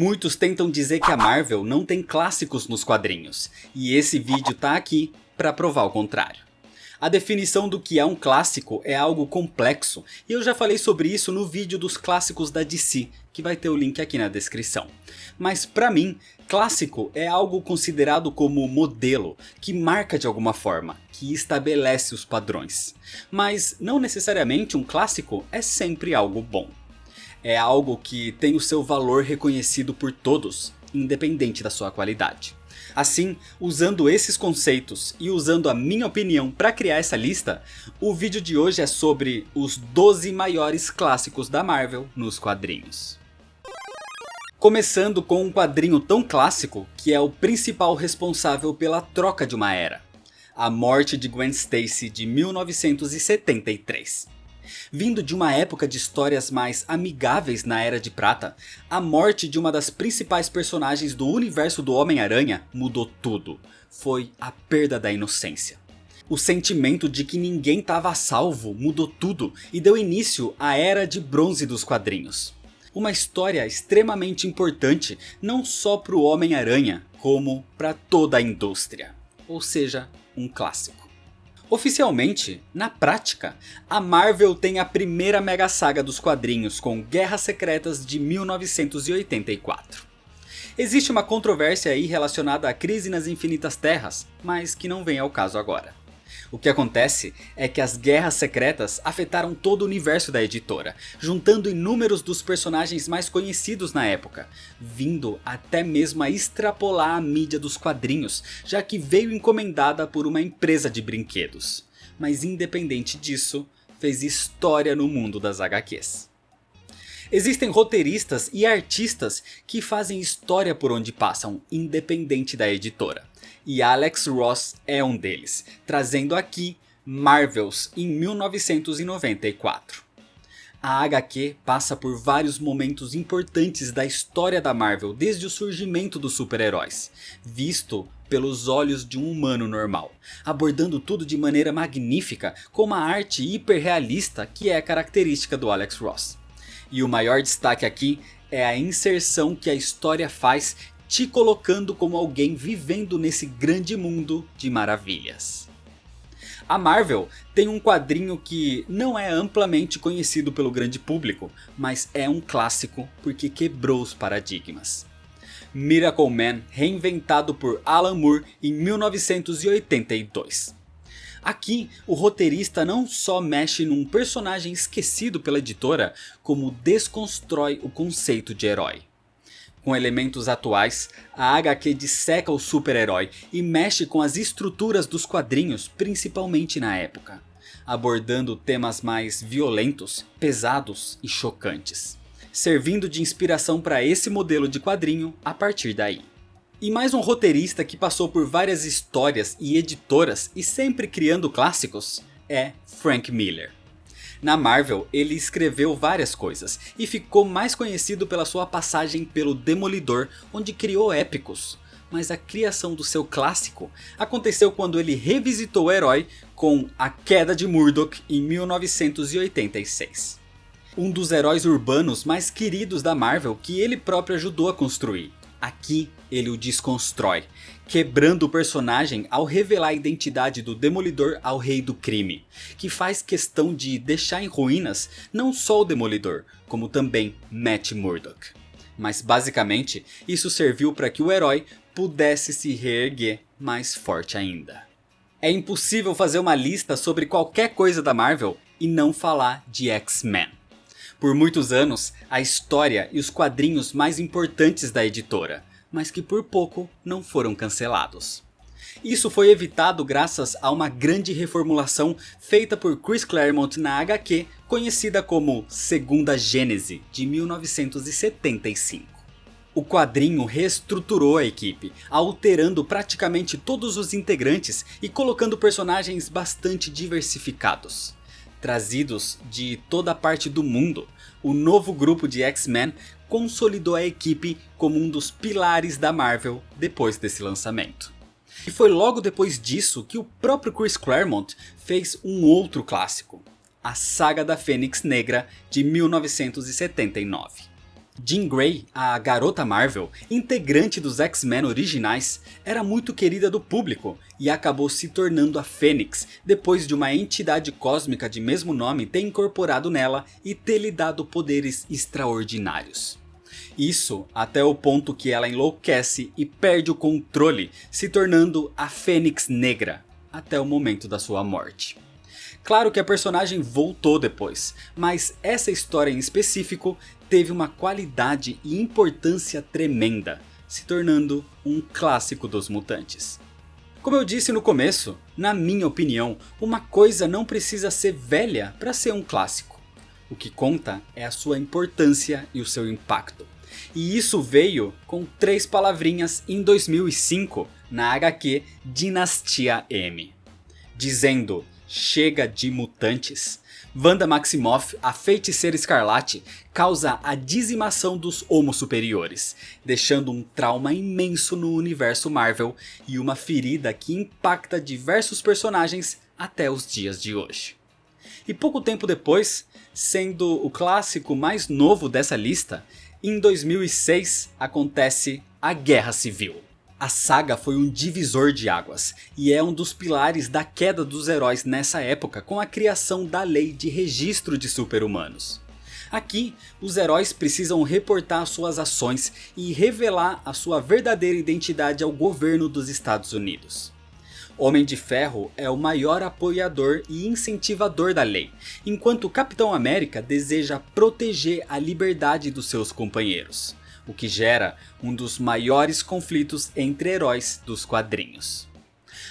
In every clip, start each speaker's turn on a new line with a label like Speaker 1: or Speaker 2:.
Speaker 1: Muitos tentam dizer que a Marvel não tem clássicos nos quadrinhos, e esse vídeo tá aqui para provar o contrário. A definição do que é um clássico é algo complexo, e eu já falei sobre isso no vídeo dos clássicos da DC, que vai ter o link aqui na descrição. Mas pra mim, clássico é algo considerado como modelo, que marca de alguma forma, que estabelece os padrões. Mas não necessariamente um clássico é sempre algo bom. É algo que tem o seu valor reconhecido por todos, independente da sua qualidade. Assim, usando esses conceitos e usando a minha opinião para criar essa lista, o vídeo de hoje é sobre os 12 maiores clássicos da Marvel nos quadrinhos. Começando com um quadrinho tão clássico que é o principal responsável pela troca de uma era: a morte de Gwen Stacy de 1973. Vindo de uma época de histórias mais amigáveis na Era de Prata, a morte de uma das principais personagens do universo do Homem-Aranha mudou tudo. Foi a perda da inocência. O sentimento de que ninguém estava a salvo mudou tudo e deu início à Era de Bronze dos quadrinhos. Uma história extremamente importante não só para o Homem-Aranha, como para toda a indústria. Ou seja, um clássico. Oficialmente, na prática, a Marvel tem a primeira mega saga dos quadrinhos com Guerras Secretas de 1984. Existe uma controvérsia aí relacionada à crise nas Infinitas Terras, mas que não vem ao caso agora. O que acontece é que as Guerras Secretas afetaram todo o universo da editora, juntando inúmeros dos personagens mais conhecidos na época, vindo até mesmo a extrapolar a mídia dos quadrinhos, já que veio encomendada por uma empresa de brinquedos. Mas independente disso, fez história no mundo das HQs. Existem roteiristas e artistas que fazem história por onde passam, independente da editora. E Alex Ross é um deles, trazendo aqui Marvels em 1994. A HQ passa por vários momentos importantes da história da Marvel desde o surgimento dos super-heróis, visto pelos olhos de um humano normal, abordando tudo de maneira magnífica com uma arte hiperrealista que é a característica do Alex Ross. E o maior destaque aqui é a inserção que a história faz, te colocando como alguém vivendo nesse grande mundo de maravilhas. A Marvel tem um quadrinho que não é amplamente conhecido pelo grande público, mas é um clássico porque quebrou os paradigmas. Miracle Man, reinventado por Alan Moore em 1982. Aqui, o roteirista não só mexe num personagem esquecido pela editora, como desconstrói o conceito de herói. Com elementos atuais, a HQ disseca o super-herói e mexe com as estruturas dos quadrinhos, principalmente na época, abordando temas mais violentos, pesados e chocantes, servindo de inspiração para esse modelo de quadrinho a partir daí. E mais um roteirista que passou por várias histórias e editoras e sempre criando clássicos é Frank Miller. Na Marvel, ele escreveu várias coisas e ficou mais conhecido pela sua passagem pelo Demolidor, onde criou épicos. Mas a criação do seu clássico aconteceu quando ele revisitou o herói com A Queda de Murdoch em 1986. Um dos heróis urbanos mais queridos da Marvel que ele próprio ajudou a construir. Aqui ele o desconstrói, quebrando o personagem ao revelar a identidade do Demolidor ao Rei do Crime, que faz questão de deixar em ruínas não só o Demolidor, como também Matt Murdock. Mas basicamente isso serviu para que o herói pudesse se reerguer mais forte ainda. É impossível fazer uma lista sobre qualquer coisa da Marvel e não falar de X-Men. Por muitos anos, a história e os quadrinhos mais importantes da editora, mas que por pouco não foram cancelados. Isso foi evitado graças a uma grande reformulação feita por Chris Claremont na HQ, conhecida como Segunda Gênese, de 1975. O quadrinho reestruturou a equipe, alterando praticamente todos os integrantes e colocando personagens bastante diversificados. Trazidos de toda parte do mundo, o novo grupo de X-Men consolidou a equipe como um dos pilares da Marvel depois desse lançamento. E foi logo depois disso que o próprio Chris Claremont fez um outro clássico, a Saga da Fênix Negra de 1979. Jean Grey, a Garota Marvel, integrante dos X-Men originais, era muito querida do público e acabou se tornando a Fênix depois de uma entidade cósmica de mesmo nome ter incorporado nela e ter lhe dado poderes extraordinários. Isso até o ponto que ela enlouquece e perde o controle, se tornando a Fênix Negra, até o momento da sua morte. Claro que a personagem voltou depois, mas essa história em específico teve uma qualidade e importância tremenda, se tornando um clássico dos mutantes. Como eu disse no começo, na minha opinião, uma coisa não precisa ser velha para ser um clássico. O que conta é a sua importância e o seu impacto. E isso veio com 3 palavrinhas em 2005 na HQ Dinastia M. Dizendo: chega de mutantes. Wanda Maximoff, a Feiticeira Escarlate, causa a dizimação dos Homo Superiores, deixando um trauma imenso no universo Marvel e uma ferida que impacta diversos personagens até os dias de hoje. E pouco tempo depois, sendo o clássico mais novo dessa lista, em 2006 acontece a Guerra Civil. A saga foi um divisor de águas e é um dos pilares da queda dos heróis nessa época com a criação da lei de registro de super-humanos. Aqui, os heróis precisam reportar suas ações e revelar a sua verdadeira identidade ao governo dos Estados Unidos. Homem de Ferro é o maior apoiador e incentivador da lei, enquanto o Capitão América deseja proteger a liberdade dos seus companheiros, o que gera um dos maiores conflitos entre heróis dos quadrinhos.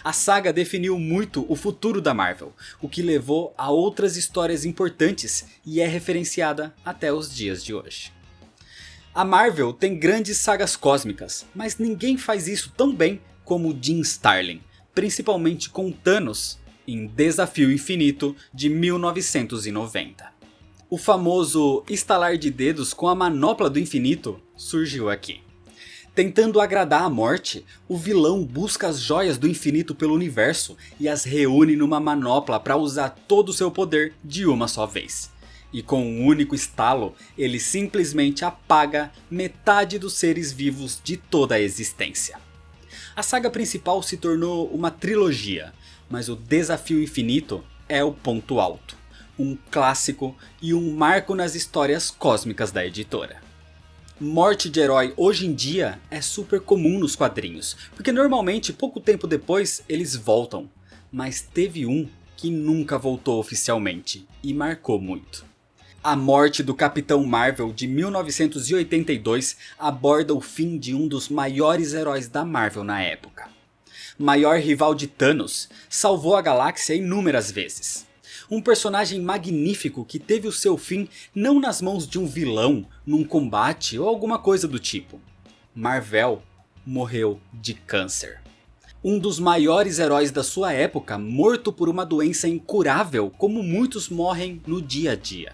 Speaker 1: A saga definiu muito o futuro da Marvel, o que levou a outras histórias importantes e é referenciada até os dias de hoje. A Marvel tem grandes sagas cósmicas, mas ninguém faz isso tão bem como Jim Starlin, principalmente com Thanos em Desafio Infinito de 1990. O famoso estalar de dedos com a manopla do infinito surgiu aqui. Tentando agradar a morte, o vilão busca as joias do infinito pelo universo e as reúne numa manopla para usar todo o seu poder de uma só vez. E com um único estalo, ele simplesmente apaga metade dos seres vivos de toda a existência. A saga principal se tornou uma trilogia, mas o Desafio Infinito é o ponto alto. Um clássico e um marco nas histórias cósmicas da editora. Morte de herói hoje em dia é super comum nos quadrinhos, porque normalmente pouco tempo depois eles voltam. Mas teve um que nunca voltou oficialmente e marcou muito. A morte do Capitão Marvel de 1982 aborda o fim de um dos maiores heróis da Marvel na época. Maior rival de Thanos, salvou a galáxia inúmeras vezes. Um personagem magnífico que teve o seu fim não nas mãos de um vilão, num combate ou alguma coisa do tipo. Mar-Vell morreu de câncer. Um dos maiores heróis da sua época, morto por uma doença incurável, como muitos morrem no dia a dia.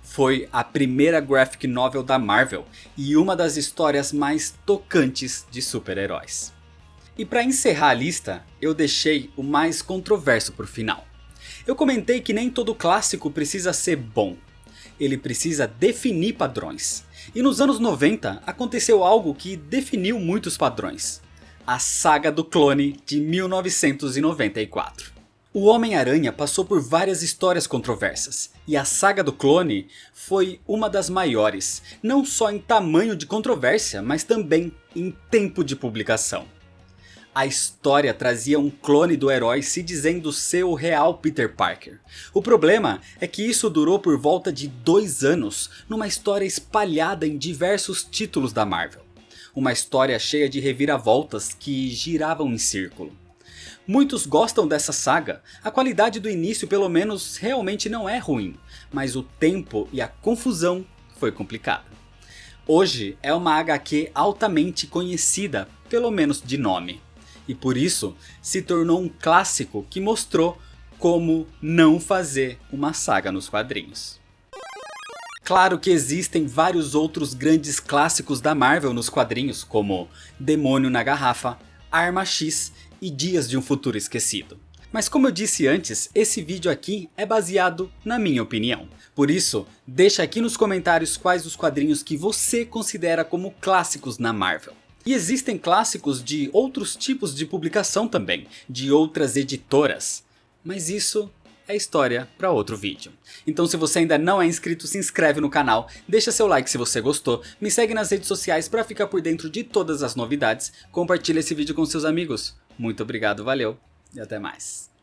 Speaker 1: Foi a primeira graphic novel da Marvel e uma das histórias mais tocantes de super-heróis. E para encerrar a lista, eu deixei o mais controverso para o final. Eu comentei que nem todo clássico precisa ser bom. Ele precisa definir padrões. E nos anos 90 aconteceu algo que definiu muitos padrões. A Saga do Clone de 1994. O Homem-Aranha passou por várias histórias controversas, e a Saga do Clone foi uma das maiores, não só em tamanho de controvérsia, mas também em tempo de publicação. A história trazia um clone do herói se dizendo ser o real Peter Parker. O problema é que isso durou por volta de 2 anos, numa história espalhada em diversos títulos da Marvel. Uma história cheia de reviravoltas que giravam em círculo. Muitos gostam dessa saga, a qualidade do início pelo menos realmente não é ruim, mas o tempo e a confusão foi complicada. Hoje é uma HQ altamente conhecida, pelo menos de nome, e por isso se tornou um clássico que mostrou como não fazer uma saga nos quadrinhos. Claro que existem vários outros grandes clássicos da Marvel nos quadrinhos, como Demônio na Garrafa, Arma X e Dias de um Futuro Esquecido. Mas como eu disse antes, esse vídeo aqui é baseado na minha opinião. Por isso, deixa aqui nos comentários quais os quadrinhos que você considera como clássicos na Marvel. E existem clássicos de outros tipos de publicação também, de outras editoras. Mas isso é história para outro vídeo. Então se você ainda não é inscrito, se inscreve no canal, deixa seu like se você gostou, me segue nas redes sociais para ficar por dentro de todas as novidades, compartilha esse vídeo com seus amigos. Muito obrigado, valeu e até mais.